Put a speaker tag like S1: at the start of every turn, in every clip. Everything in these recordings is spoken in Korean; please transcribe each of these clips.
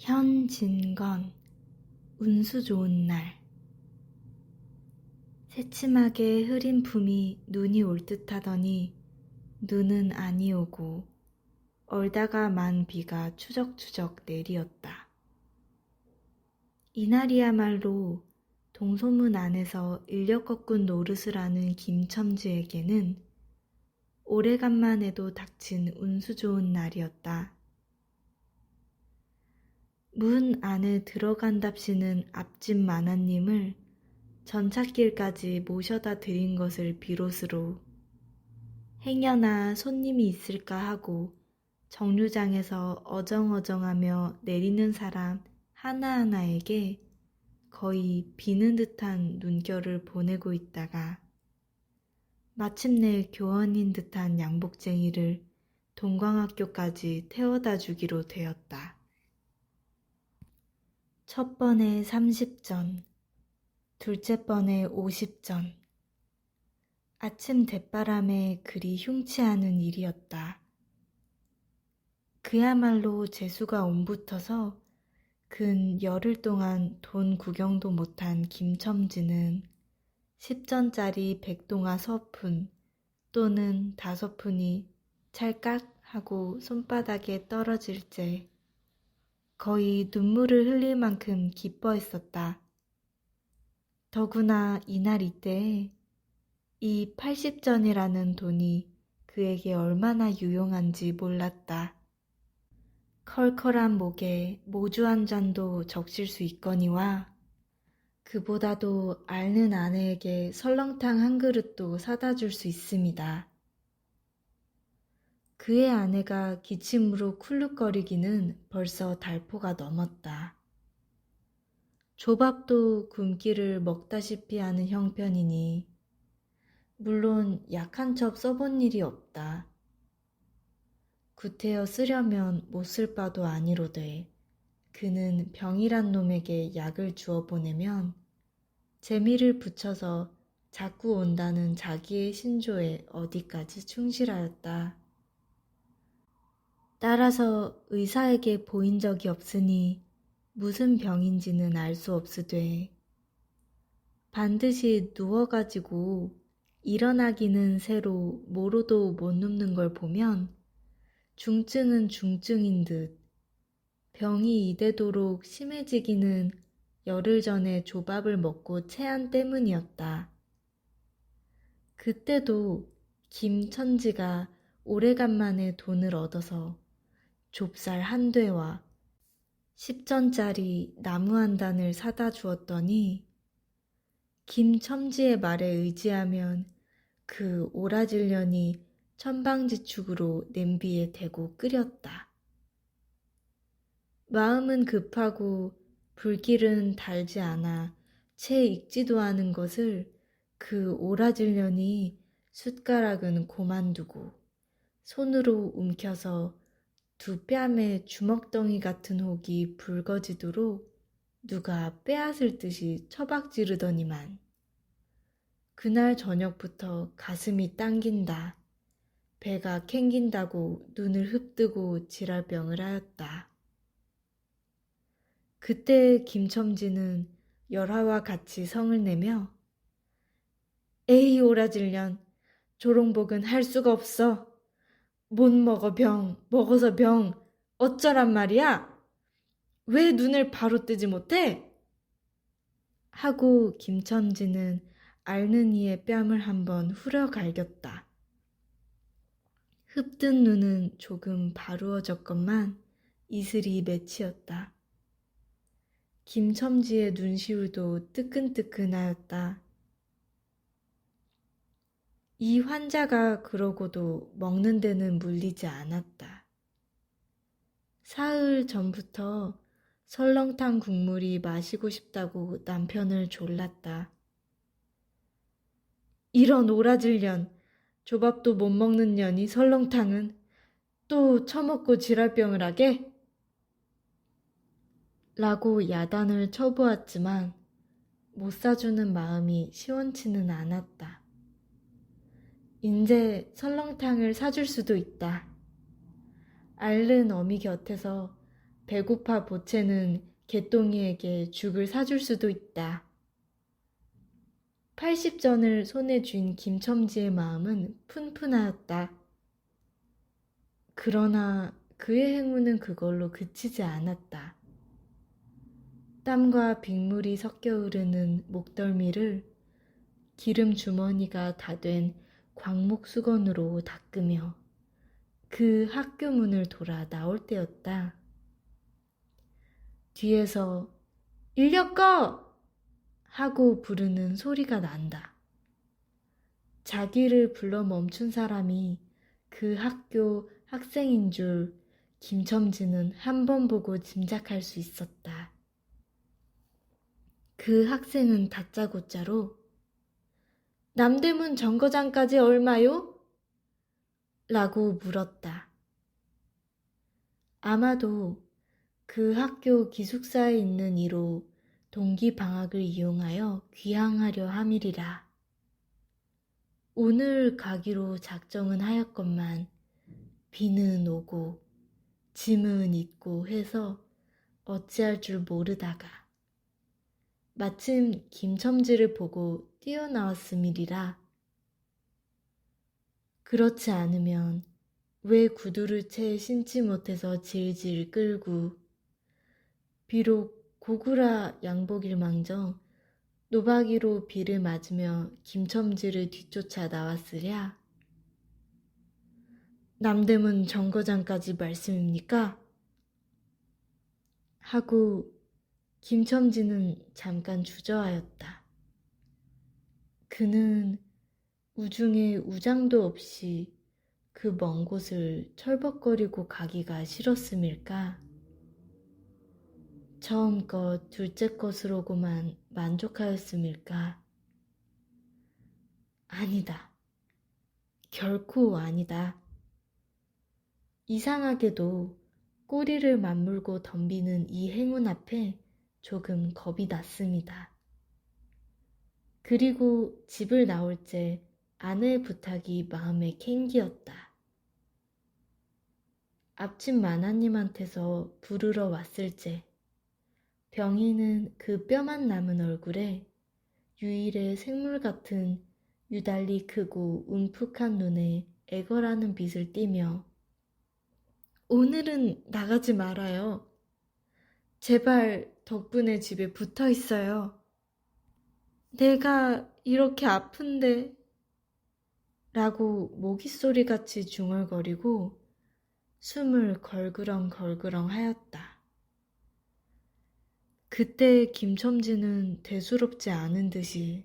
S1: 현진건, 운수 좋은 날. 새침하게 흐린 품이 눈이 올 듯하더니 눈은 아니 오고 얼다가 만 비가 추적추적 내리었다. 이날이야말로 동소문 안에서 인력 거꾼 노릇을 하는 김첨지에게는 오래간만에도 닥친 운수 좋은 날이었다. 문 안에 들어간답시는 앞집 마나님을 전찻길까지 모셔다 드린 것을 비롯으로 행여나 손님이 있을까 하고 정류장에서 어정어정하며 내리는 사람 하나하나에게 거의 비는 듯한 눈결을 보내고 있다가 마침내 교원인 듯한 양복쟁이를 동광학교까지 태워다 주기로 되었다. 첫 번에 30전, 둘째 번에 50전. 아침 대바람에 그리 흉치 않은 일이었다. 그야말로 재수가 옴붙어서 근 열흘 동안 돈 구경도 못한 김첨지는 10전짜리 백동아 서푼 또는 5푼이 찰깍 하고 손바닥에 떨어질째 거의 눈물을 흘릴 만큼 기뻐했었다. 더구나 이날 이때에 이 80전이라는 돈이 그에게 얼마나 유용한지 몰랐다. 컬컬한 목에 모주 한 잔도 적실 수 있거니와 그보다도 앓는 아내에게 설렁탕 한 그릇도 사다 줄 수 있습니다. 그의 아내가 기침으로 쿨룩거리기는 벌써 달포가 넘었다. 조밥도 굶기를 먹다시피 하는 형편이니 물론 약 한 첩 써본 일이 없다. 구태여 쓰려면 못 쓸 바도 아니로되 그는 병이란 놈에게 약을 주어 보내면 재미를 붙여서 자꾸 온다는 자기의 신조에 어디까지 충실하였다. 따라서 의사에게 보인 적이 없으니 무슨 병인지는 알 수 없으되 반드시 누워가지고 일어나기는 새로 모로도 못 눕는 걸 보면 중증은 중증인 듯 병이 이대도록 심해지기는 열흘 전에 조밥을 먹고 체한 때문이었다. 그때도 김첨지가 오래간만에 돈을 얻어서 좁쌀 한 되와 10전짜리 나무 한 단을 사다 주었더니 김첨지의 말에 의지하면 그 오라질년이 천방지축으로 냄비에 대고 끓였다. 마음은 급하고 불길은 달지 않아 채 익지도 않은 것을 그 오라질년이 숟가락은 고만두고 손으로 움켜서 두 뺨에 주먹덩이 같은 혹이 붉어지도록 누가 빼앗을 듯이 처박지르더니만 그날 저녁부터 가슴이 당긴다. 배가 캥긴다고 눈을 흡뜨고 지랄병을 하였다. 그때 김첨지는 열화와 같이 성을 내며 에이 오라질년 조롱복은 할 수가 없어. 못 먹어 병, 먹어서 병, 어쩌란 말이야? 왜 눈을 바로 뜨지 못해? 하고 김첨지는 앓는 이의 뺨을 한번 후려 갈겼다. 흡뜬 눈은 조금 바루어졌건만 이슬이 맺히었다. 김첨지의 눈시울도 뜨끈뜨끈하였다. 이 환자가 그러고도 먹는 데는 물리지 않았다. 사흘 전부터 설렁탕 국물이 마시고 싶다고 남편을 졸랐다. 이런 오라질년, 조밥도 못 먹는 년이 설렁탕은 또 처먹고 지랄병을 하게? 라고 야단을 쳐보았지만 못 사주는 마음이 시원치는 않았다. 인제 설렁탕을 사줄 수도 있다. 앓는 어미 곁에서 배고파 보채는 개똥이에게 죽을 사줄 수도 있다. 80전을 손에 쥔 김첨지의 마음은 푼푼하였다. 그러나 그의 행운은 그걸로 그치지 않았다. 땀과 빗물이 섞여 흐르는 목덜미를 기름 주머니가 다 된 광목 수건으로 닦으며 그 학교 문을 돌아 나올 때였다. 뒤에서 인력 꺼! 하고 부르는 소리가 난다. 자기를 불러 멈춘 사람이 그 학교 학생인 줄 김첨지는 한 번 보고 짐작할 수 있었다. 그 학생은 다짜고짜로 남대문 정거장까지 얼마요? 라고 물었다. 아마도 그 학교 기숙사에 있는 이로 동기 방학을 이용하여 귀향하려 함이리라. 오늘 가기로 작정은 하였건만 비는 오고 짐은 있고 해서 어찌할 줄 모르다가 마침 김첨지를 보고 뛰어나왔음이리라. 그렇지 않으면 왜 구두를 채 신지 못해서 질질 끌고 비록 고구라 양복일망정 노박이로 비를 맞으며 김첨지를 뒤쫓아 나왔으랴. 남대문 정거장까지 말씀입니까? 하고 김첨지는 잠깐 주저하였다. 그는 우중에 우장도 없이 그 먼 곳을 철벅거리고 가기가 싫었음일까? 처음 것 둘째 것으로고만 만족하였음일까? 아니다. 결코 아니다. 이상하게도 꼬리를 맞물고 덤비는 이 행운 앞에 조금 겁이 났습니다. 그리고 집을 나올 때 아내의 부탁이 마음에 캥기었다. 앞집 마나님한테서 부르러 왔을 때 병이는 그 뼈만 남은 얼굴에 유일의 생물 같은 유달리 크고 움푹한 눈에 애걸하는 빛을 띠며 오늘은 나가지 말아요. 제발 덕분에 집에 붙어 있어요. 내가 이렇게 아픈데 라고 모깃소리같이 중얼거리고 숨을 걸그렁걸그렁 하였다. 그때 김첨지는 대수롭지 않은 듯이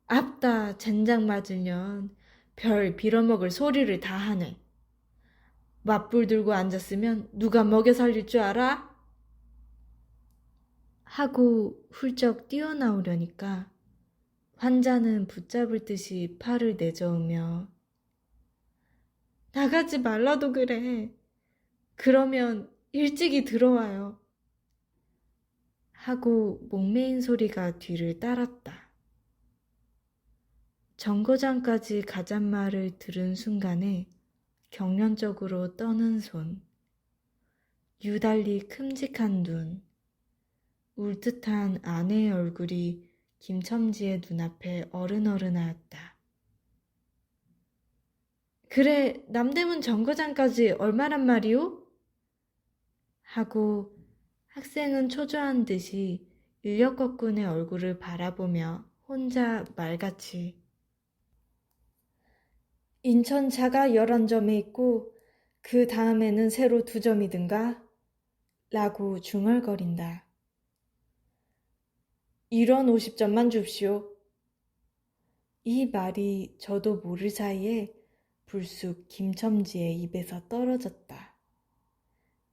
S1: 앞다 젠장 맞을 년 별 빌어먹을 소리를 다 하네. 맞불 들고 앉았으면 누가 먹여 살릴 줄 알아? 하고 훌쩍 뛰어나오려니까 환자는 붙잡을 듯이 팔을 내저으며 나가지 말라도 그래. 그러면 일찍이 들어와요. 하고 목매인 소리가 뒤를 따랐다. 정거장까지 가잔 말을 들은 순간에 경련적으로 떠는 손, 유달리 큼직한 눈, 울듯한 아내의 얼굴이 김첨지의 눈앞에 어른어른하였다. 그래, 남대문 정거장까지 얼마란 말이오? 하고 학생은 초조한 듯이 인력거꾼의 얼굴을 바라보며 혼자 말같이 인천차가 11점에 있고 그 다음에는 새로 2점이든가? 라고 중얼거린다. 이런 50점만 줍시오. 이 말이 저도 모를 사이에 불쑥 김첨지의 입에서 떨어졌다.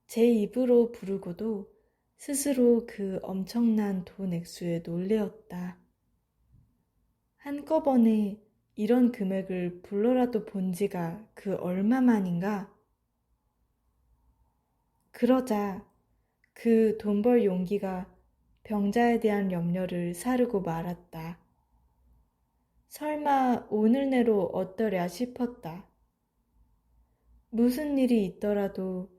S1: 제 입으로 부르고도 스스로 그 엄청난 돈 액수에 놀래었다. 한꺼번에 이런 금액을 불러라도 본 지가 그 얼마만인가? 그러자 그 돈 벌 용기가 병자에 대한 염려를 사르고 말았다. 설마 오늘 내로 어떠랴 싶었다. 무슨 일이 있더라도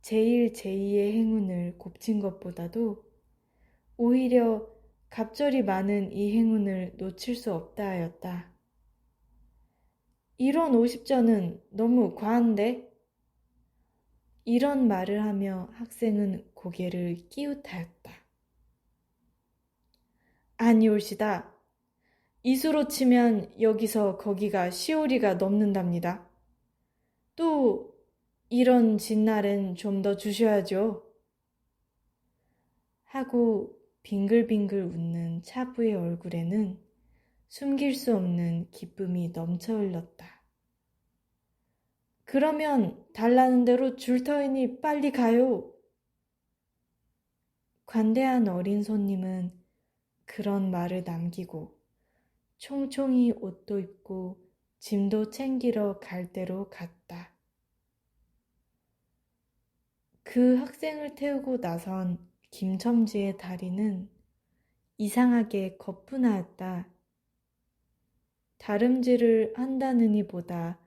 S1: 제일 제이의 행운을 곱친 것보다도 오히려 갑절이 많은 이 행운을 놓칠 수 없다 하였다. 이런 50전은 너무 과한데? 이런 말을 하며 학생은 고개를 끼웃하였다. 아니올시다. 이수로 치면 여기서 거기가 시오리가 넘는답니다. 또 이런 진날엔 좀 더 주셔야죠. 하고 빙글빙글 웃는 차부의 얼굴에는 숨길 수 없는 기쁨이 넘쳐 흘렀다. 그러면 달라는 대로 줄 터이니 빨리 가요. 관대한 어린 손님은 그런 말을 남기고 총총히 옷도 입고 짐도 챙기러 갈 대로 갔다. 그 학생을 태우고 나선 김첨지의 다리는 이상하게 거뿐하였다. 다름질을 한다느니 보다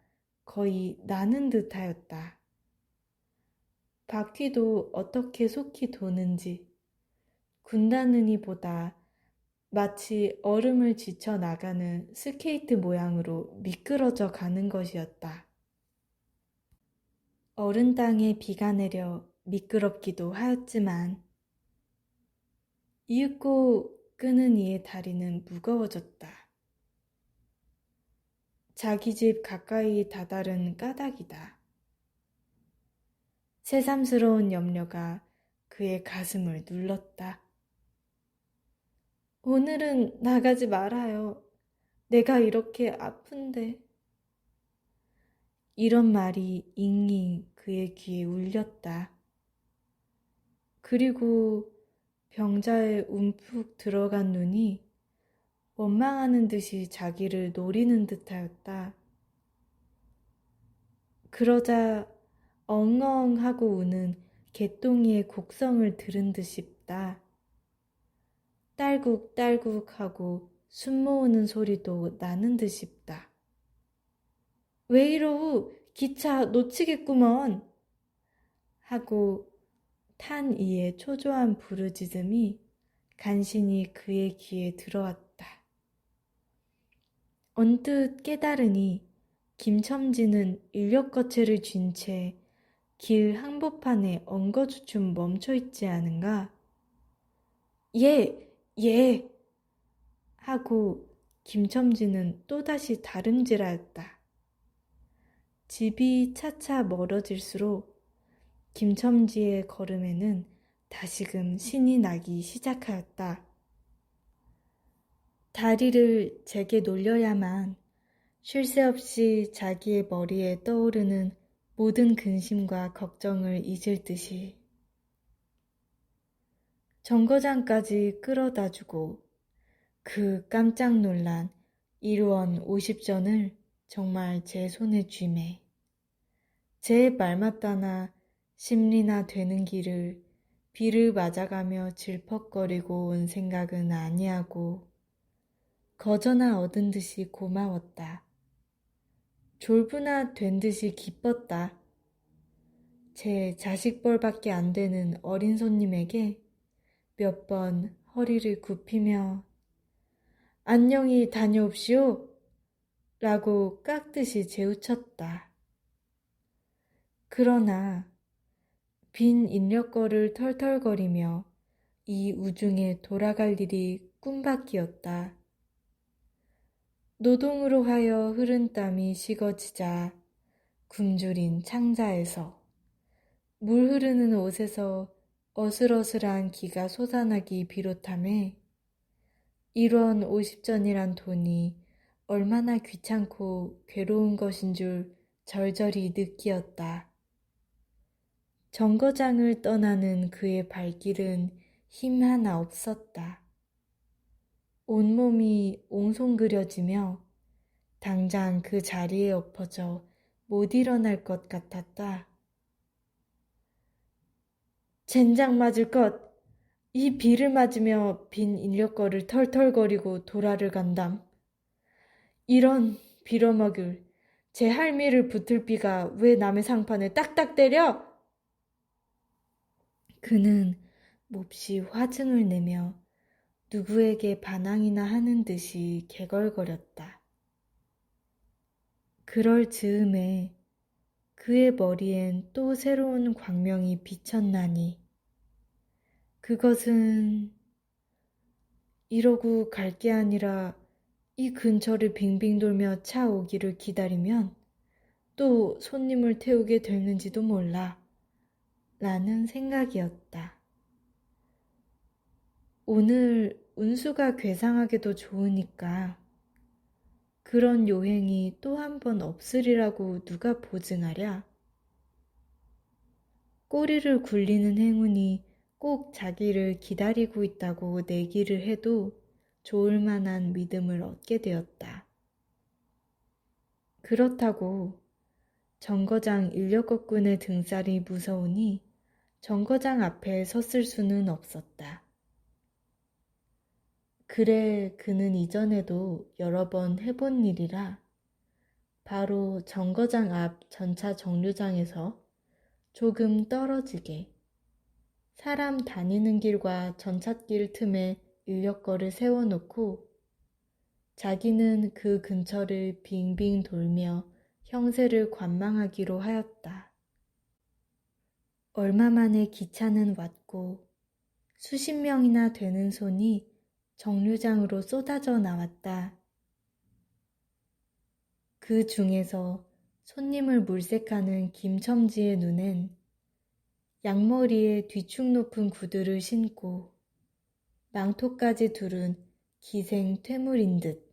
S1: 거의 나는 듯하였다. 바퀴도 어떻게 속히 도는지 군다느니 보다 마치 얼음을 지쳐 나가는 스케이트 모양으로 미끄러져 가는 것이었다. 어른 땅에 비가 내려 미끄럽기도 하였지만 이윽고 끄는 이의 다리는 무거워졌다. 자기 집 가까이 다다른 까닭이다. 새삼스러운 염려가 그의 가슴을 눌렀다. 오늘은 나가지 말아요. 내가 이렇게 아픈데. 이런 말이 잉잉 그의 귀에 울렸다. 그리고 병자의 움푹 들어간 눈이 원망하는 듯이 자기를 노리는 듯하였다. 그러자 엉엉 하고 우는 개똥이의 곡성을 들은 듯 싶다. 딸꾹딸꾹 하고 숨 모으는 소리도 나는 듯 싶다. 왜 이러우 기차 놓치겠구먼 하고 탄 이의 초조한 부르짖음이 간신히 그의 귀에 들어왔다. 언뜻 깨달으니 김첨지는 인력거체를 쥔 채 길 항복판에 엉거주춤 멈춰있지 않은가? 예! 하고 김첨지는 또다시 다름질하였다. 집이 차차 멀어질수록 김첨지의 걸음에는 다시금 신이 나기 시작하였다. 다리를 제게 놀려야만 쉴 새 없이 자기의 머리에 떠오르는 모든 근심과 걱정을 잊을 듯이 정거장까지 끌어다주고 그 깜짝 놀란 1원 50전을 정말 제 손에 쥐매 제 말맞다나 심리나 되는 길을 비를 맞아가며 질퍽거리고 온 생각은 아니하고 거저나 얻은 듯이 고마웠다. 졸부나 된 듯이 기뻤다. 제 자식뻘밖에 안 되는 어린 손님에게 몇 번 허리를 굽히며 안녕히 다녀옵시오 라고 깍듯이 재우쳤다. 그러나 빈 인력거를 털털거리며 이 우중에 돌아갈 일이 꿈밖이었다. 노동으로 하여 흐른 땀이 식어지자 굶주린 창자에서 물 흐르는 옷에서 어슬어슬한 기가 솟아나기 비롯하며 1원 50전이란 돈이 얼마나 귀찮고 괴로운 것인 줄 절절히 느끼었다. 정거장을 떠나는 그의 발길은 힘 하나 없었다. 온몸이 옹송그려지며 당장 그 자리에 엎어져 못 일어날 것 같았다. 젠장 맞을 것! 이 비를 맞으며 빈 인력거를 털털거리고 도라를 간담. 이런 빌어먹을 제 할미를 붙을 비가 왜 남의 상판에 딱딱 때려? 그는 몹시 화증을 내며 누구에게 반항이나 하는 듯이 개걸거렸다. 그럴 즈음에 그의 머리엔 또 새로운 광명이 비쳤나니 그것은 이러고 갈 게 아니라 이 근처를 빙빙 돌며 차 오기를 기다리면 또 손님을 태우게 되는지도 몰라 라는 생각이었다. 오늘 운수가 괴상하게도 좋으니까 그런 요행이 또 한 번 없으리라고 누가 보증하랴? 꼬리를 굴리는 행운이 꼭 자기를 기다리고 있다고 내기를 해도 좋을 만한 믿음을 얻게 되었다. 그렇다고 정거장 인력거꾼의 등살이 무서우니 정거장 앞에 섰을 수는 없었다. 그래 그는 이전에도 여러 번 해본 일이라 바로 정거장 앞 전차 정류장에서 조금 떨어지게 사람 다니는 길과 전찻길 틈에 인력거를 세워놓고 자기는 그 근처를 빙빙 돌며 형세를 관망하기로 하였다. 얼마 만에 기차는 왔고 수십 명이나 되는 손이 정류장으로 쏟아져 나왔다. 그 중에서 손님을 물색하는 김첨지의 눈엔 양머리에 뒤축 높은 구두를 신고 망토까지 두른 기생 퇴물인 듯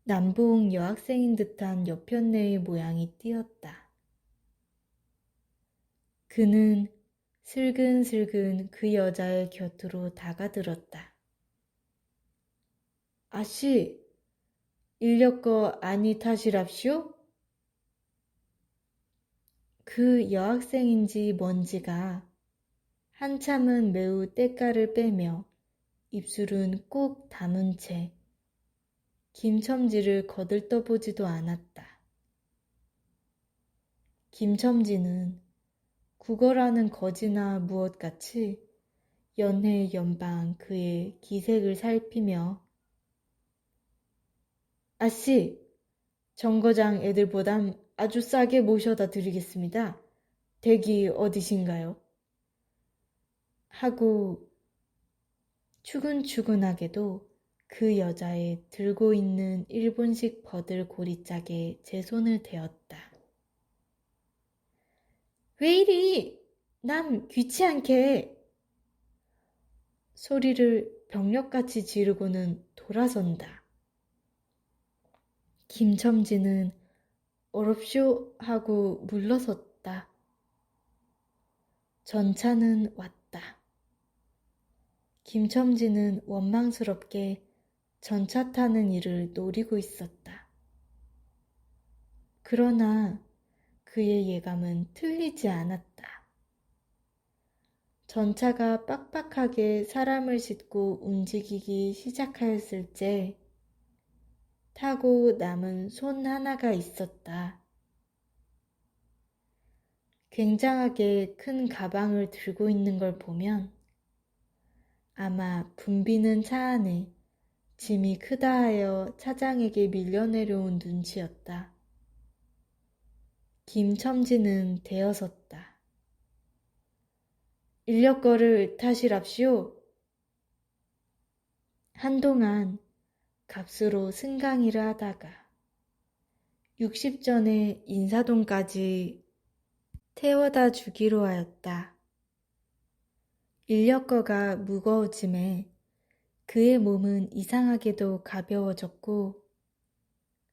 S1: 남봉 여학생인 듯한 여편네의 모양이 띄었다. 그는 슬근슬근 그 여자의 곁으로 다가들었다. 아씨, 인력거 아니 타시랍시오? 그 여학생인지 뭔지가 한참은 매우 때깔을 빼며 입술은 꼭 다문 채 김첨지를 거들떠보지도 않았다. 김첨지는 국어라는 거지나 무엇같이 연해 연방 그의 기색을 살피며 아씨, 정거장 애들보단 아주 싸게 모셔다 드리겠습니다. 댁이 어디신가요? 하고 추근추근하게도 그 여자의 들고 있는 일본식 버들 고리짝에 제 손을 대었다. 왜 이리 남 귀치않게 소리를 병력같이 지르고는 돌아선다. 김첨지는 어렵쇼 하고 물러섰다. 전차는 왔다. 김첨지는 원망스럽게 전차 타는 일을 노리고 있었다. 그러나 그의 예감은 틀리지 않았다. 전차가 빡빡하게 사람을 싣고 움직이기 시작하였을 때 타고 남은 손 하나가 있었다. 굉장하게 큰 가방을 들고 있는 걸 보면 아마 붐비는 차 안에 짐이 크다 하여 차장에게 밀려내려온 눈치였다. 김첨지는 대어섰다. 인력거를 타시랍시오. 한동안 값으로 승강이를 하다가 60전에 인사동까지 태워다 주기로 하였다. 인력거가 무거워짐에 그의 몸은 이상하게도 가벼워졌고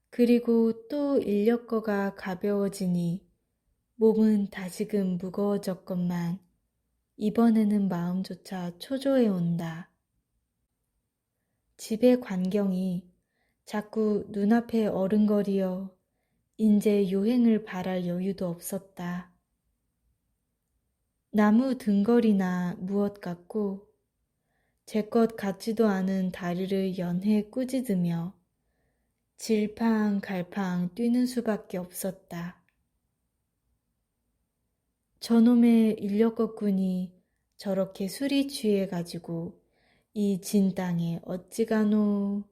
S1: 그리고 또 인력거가 가벼워지니 몸은 다시금 무거워졌건만 이번에는 마음조차 초조해 온다. 집의 광경이 자꾸 눈앞에 어른거리어 인제 요행을 바랄 여유도 없었다. 나무 등걸이나 무엇 같고 제 것 같지도 않은 다리를 연해 꾸짖으며 질팡갈팡 뛰는 수밖에 없었다. 저놈의 인력거꾼이 저렇게 술이 취해가지고 이 진 땅에 어찌 가노?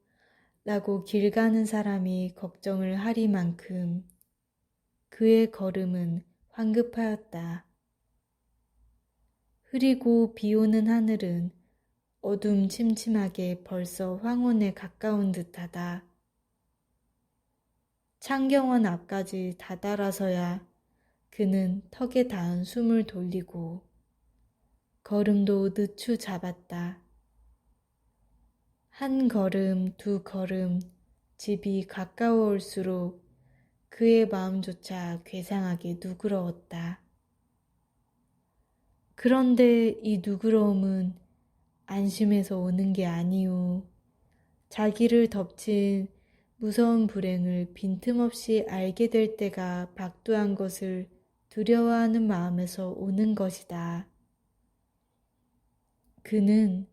S1: 라고 길 가는 사람이 걱정을 하리만큼 그의 걸음은 황급하였다. 흐리고 비 오는 하늘은 어둠침침하게 벌써 황혼에 가까운 듯하다. 창경원 앞까지 다다라서야 그는 턱에 닿은 숨을 돌리고 걸음도 늦추 잡았다. 한 걸음, 두 걸음, 집이 가까워올수록 그의 마음조차 괴상하게 누그러웠다. 그런데 이 누그러움은 안심해서 오는 게 아니오. 자기를 덮친 무서운 불행을 빈틈없이 알게 될 때가 박두한 것을 두려워하는 마음에서 오는 것이다. 그는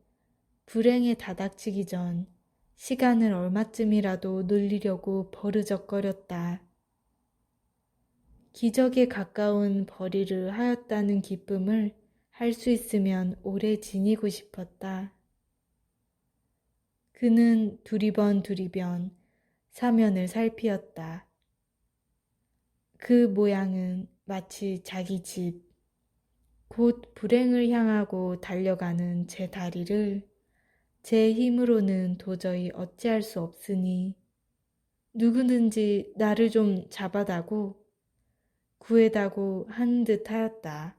S1: 불행에 다닥치기 전 시간을 얼마쯤이라도 늘리려고 버르적거렸다. 기적에 가까운 벌이를 하였다는 기쁨을 할 수 있으면 오래 지니고 싶었다. 그는 두리번 사면을 살피었다. 그 모양은 마치 자기 집, 곧 불행을 향하고 달려가는 제 다리를 제 힘으로는 도저히 어찌할 수 없으니 누구든지 나를 좀 잡아다고 구해다고 한 듯하였다.